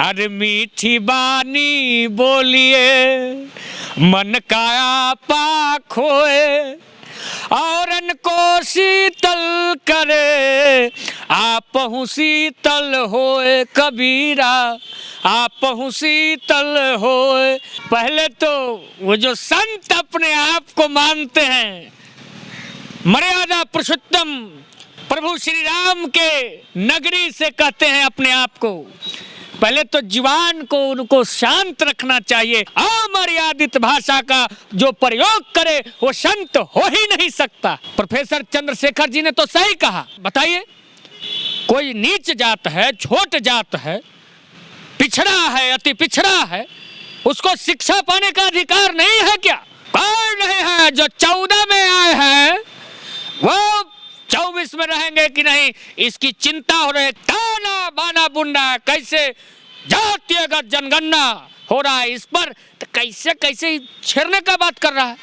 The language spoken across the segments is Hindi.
अरे मीठी बानी बोलिए मन का आपा खोए, औरन को शीतल करे आपहु शीतल होए, कबीरा आपहु शीतल होए। पहले तो वो जो संत अपने आप को मानते हैं मर्यादा पुरुषोत्तम प्रभु श्री राम के नगरी से कहते हैं अपने आप को, पहले तो जीवन को उनको शांत रखना चाहिए। अमर्यादित भाषा का जो प्रयोग करे वो संत हो ही नहीं सकता। प्रोफेसर चंद्रशेखर जी ने तो सही कहा। बताइए, कोई नीच जात है, छोट जात है, पिछड़ा है, अति पिछड़ा है, उसको शिक्षा पाने का अधिकार नहीं है क्या? कौन नहीं है? जो 14 में आए हैं वो 24 में रहेंगे कि नहीं, इसकी चिंता हो रही है। ताना बाना बुन रहा है, कैसे जातिगत जनगणना हो रहा है, इस पर तो कैसे कैसे छेड़ने का बात कर रहा है।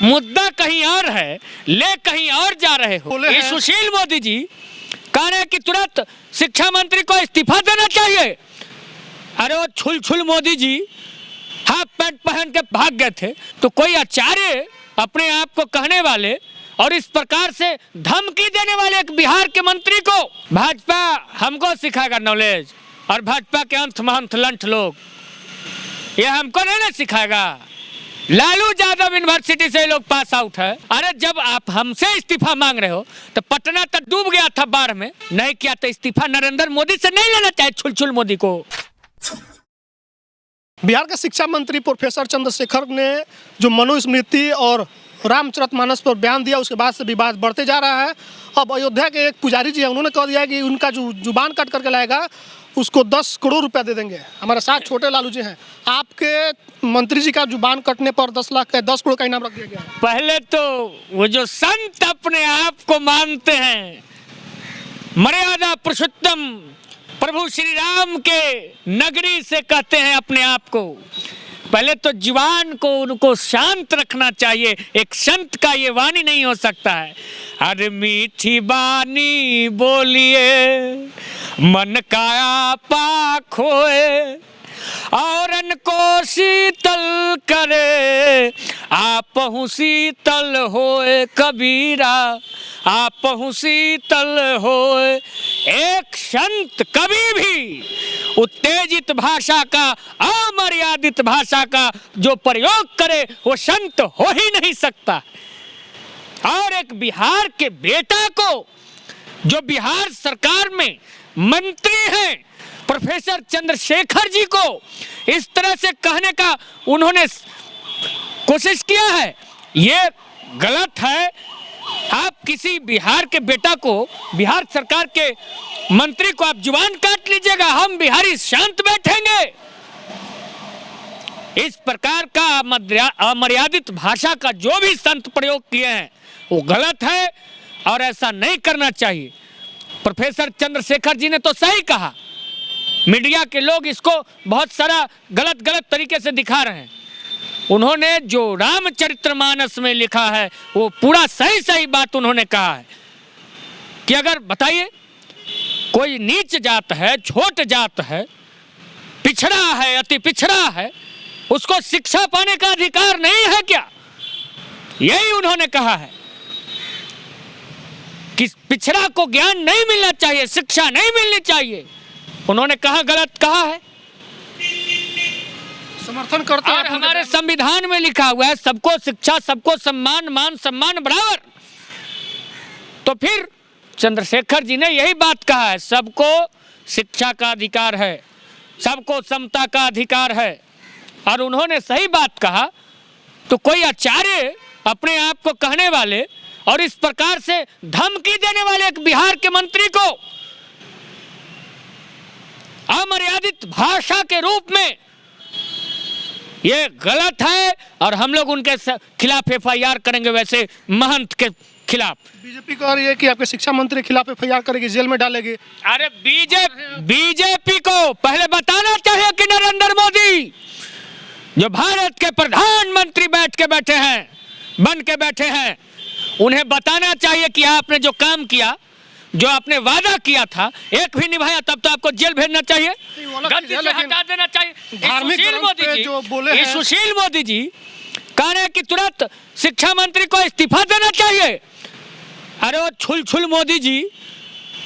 मुद्दा कहीं और है, ले कहीं और जा रहे हो। ये सुशील मोदी जी कह रहे हैं कि तुरंत शिक्षा मंत्री को इस्तीफा देना चाहिए। अरे वो छुल मोदी जी हाफ पैंट पहन के भाग गए थे, तो कोई आचार्य अपने आप को कहने वाले और इस प्रकार से धमकी देने वाले एक बिहार के मंत्री को भाजपा हमको सिखाएगा नॉलेज, और भाजपा के अंत महंत लंठ लोग ये हमको नहीं सिखाएगा। लालू यादव यूनिवर्सिटी से लोग पास आउट है। अरे जब आप हमसे इस्तीफा मांग रहे हो तो पटना तक डूब गया था बाढ़ में, नहीं किया तो इस्तीफा नरेंद्र मोदी से नहीं लेना चाहिए छुल मोदी को। बिहार के शिक्षा मंत्री प्रोफेसर चंद्रशेखर ने जो मनुस्मृति और रामचरितमानस पर बयान दिया, उसके बाद से विवाद बढ़ते जा रहा है। अब अयोध्या के एक पुजारी जी हैं, उन्होंने कह दिया कि उनका जो जुबान काट करके लाएगा उसको 10 करोड़ रुपया दे देंगे। हमारे साथ छोटे लालू जी हैं। आपके मंत्री जी का जुबान कटने पर 10 करोड़ का इनाम रख दिया गया। पहले तो वो जो संत अपने आप को मानते हैं मर्यादा पुरुषोत्तम प्रभु श्री राम के नगरी से कहते हैं अपने आप को, पहले तो जीवन को उनको शांत रखना चाहिए। एक संत का ये वाणी नहीं हो सकता है। अरे मीठी बानी बोलिए मन का आपा खोए, औरन को शीतल करे आपहु शीतल होए, कबीरा आपहु शीतल होए। एक संत कभी भी उत्तेजित भाषा का, अमर्यादित भाषा का जो प्रयोग करे वो संत हो ही नहीं सकता। और एक बिहार के बेटा को जो बिहार सरकार में मंत्री हैं प्रोफेसर चंद्रशेखर जी को इस तरह से कहने का उन्होंने कोशिश किया है, ये गलत है। आप किसी बिहार के बेटा को, बिहार सरकार के मंत्री को आप जुबान काट लीजिएगा, हम बिहारी शांत बैठेंगे। इस प्रकार का अमर्यादित भाषा का जो भी संत प्रयोग किए हैं वो गलत है और ऐसा नहीं करना चाहिए। प्रोफेसर चंद्रशेखर जी ने तो सही कहा। मीडिया के लोग इसको बहुत सारा गलत तरीके से दिखा रहे हैं। उन्होंने जो रामचरितमानस में लिखा है वो पूरा सही बात उन्होंने कहा है कि अगर बताइए कोई नीच जात है, छोट जात है, पिछड़ा है, अति पिछड़ा है, उसको शिक्षा पाने का अधिकार नहीं है क्या? यही उन्होंने कहा है कि पिछड़ा को ज्ञान नहीं मिलना चाहिए, शिक्षा नहीं मिलनी चाहिए। उन्होंने कहा गलत कहा है, समर्थन करते हैं। और हमारे संविधान में लिखा हुआ है सबको शिक्षा, सबको सम्मान, मान सम्मान बराबर। तो फिर चंद्रशेखर जी ने यही बात कहा है, सबको शिक्षा का अधिकार है, सबको समता का अधिकार है, और उन्होंने सही बात कहा। तो कोई आचार्य अपने आप को कहने वाले और इस प्रकार से धमकी देने वाले एक बिहार के मंत्री को अमर्यादित भाषा के रूप में ये गलत है, और हम लोग उनके खिलाफ FIR करेंगे, वैसे महंत के खिलाफ। बीजेपी कह रही है कि आपके शिक्षा मंत्री के खिलाफ FIR करेगी, जेल में डालेगी। अरे बीजेपी को पहले बताना चाहिए कि नरेंद्र मोदी जो भारत के प्रधानमंत्री बन के बैठे हैं, उन्हें बताना चाहिए कि आपने जो काम किया, जो आपने वादा किया था एक भी निभाया, तब तो आपको जेल भेजना चाहिए, वो अलग चीज़ गद्दी है, से लेकिन हटा देना चाहिए। धार्मिक सुशील ग्रंथ मोदी पे जी जो बोले हैं- सुशील मोदी जी कह रहे हैं कि तुरंत शिक्षा मंत्री को इस्तीफा देना चाहिए। अरे वो छुल मोदी जी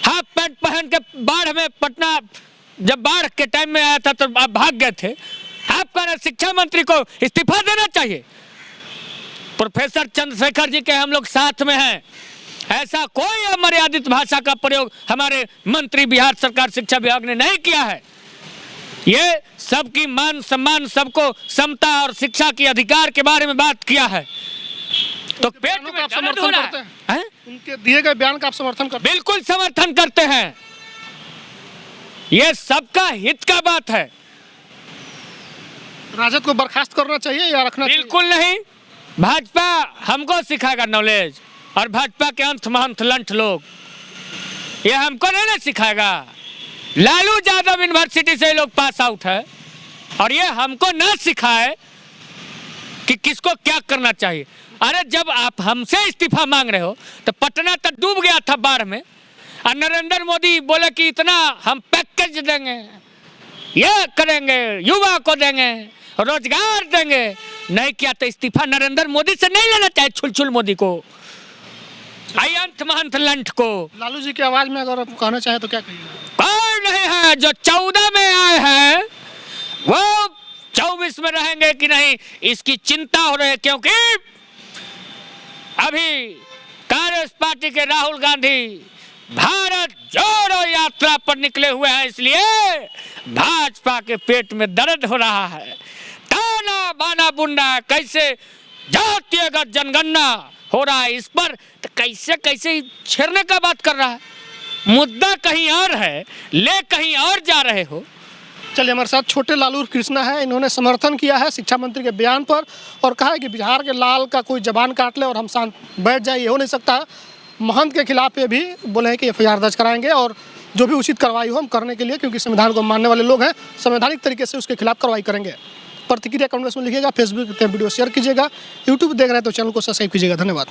हाफ पैंट पहन के बाढ़ में, पटना जब बाढ़ के टाइम में आया था तो आप भाग गए थे। आप कह रहे शिक्षा मंत्री को इस्तीफा देना चाहिए। प्रोफेसर चंद्रशेखर जी के हम लोग साथ में हैं। ऐसा कोई अमर्यादित भाषा का प्रयोग हमारे मंत्री बिहार सरकार शिक्षा विभाग ने नहीं किया है। ये सबकी मान सम्मान, सबको समता और शिक्षा के अधिकार के बारे में बात किया है। तो पेट में आप दर्द हो समर्थन रहा करते है। हैं? उनके दिए गए बयान का आप समर्थन करते हैं? बिल्कुल समर्थन करते हैं। ये सबका हित का बात है। राजद को बर्खास्त करना चाहिए या रखना चाहिए? बिल्कुल नहीं। भाजपा हमको सिखाएगा नॉलेज, और भाजपा के अंत महंत लंठ लोग ये हमको नहीं सिखाएगा। लालू यादव यूनिवर्सिटी से लोग पास आउट है, और ये हमको ना सिखाए कि किसको क्या करना चाहिए। अरे जब आप हमसे इस्तीफा मांग रहे हो तो पटना तक डूब गया था बाढ़ में, और नरेंद्र मोदी बोले कि इतना हम पैकेज देंगे, ये करेंगे, युवा को देंगे, रोजगार देंगे। नहीं किया तो इस्तीफा नरेंद्र मोदी से नहीं लेना चाहिए, छुल मोदी को, अयंत महंत लंठ को। लालू जी की आवाज में अगर आप कहना चाहें तो क्या कहिएगा? कोई नहीं है। जो 14 में आए हैं वो 24 में रहेंगे कि नहीं, इसकी चिंता हो रही है। क्योंकि अभी कांग्रेस पार्टी के राहुल गांधी भारत जोड़ो यात्रा पर निकले हुए हैं, इसलिए भाजपा के पेट में दर्द हो रहा है। ताना बाना बुंडा कैसे जातीयगत जनगणना हो रहा है, इस पर तो कैसे कैसे छेड़ने का बात कर रहा है। मुद्दा कहीं और है, ले कहीं और जा रहे हो। चलिए, हमारे साथ छोटे लालू कृष्णा है। इन्होंने समर्थन किया है शिक्षा मंत्री के बयान पर और कहा है कि बिहार के लाल का कोई जबान काट ले और हम शांत बैठ जाए, ये हो नहीं सकता। महंत के खिलाफ ये भी बोले हैं कि एफआईआर दर्ज कराएंगे और जो भी उचित कार्रवाई हो हम करने के लिए, क्योंकि संविधान को मानने वाले लोग हैं, संवैधानिक तरीके से उसके खिलाफ कार्रवाई करेंगे। प्रतिक्रिया कमेंट्स में लिखिएगा, फेसबुक पे वीडियो शेयर कीजिएगा, यूट्यूब देख रहे हैं तो चैनल को सब्सक्राइब कीजिएगा। धन्यवाद।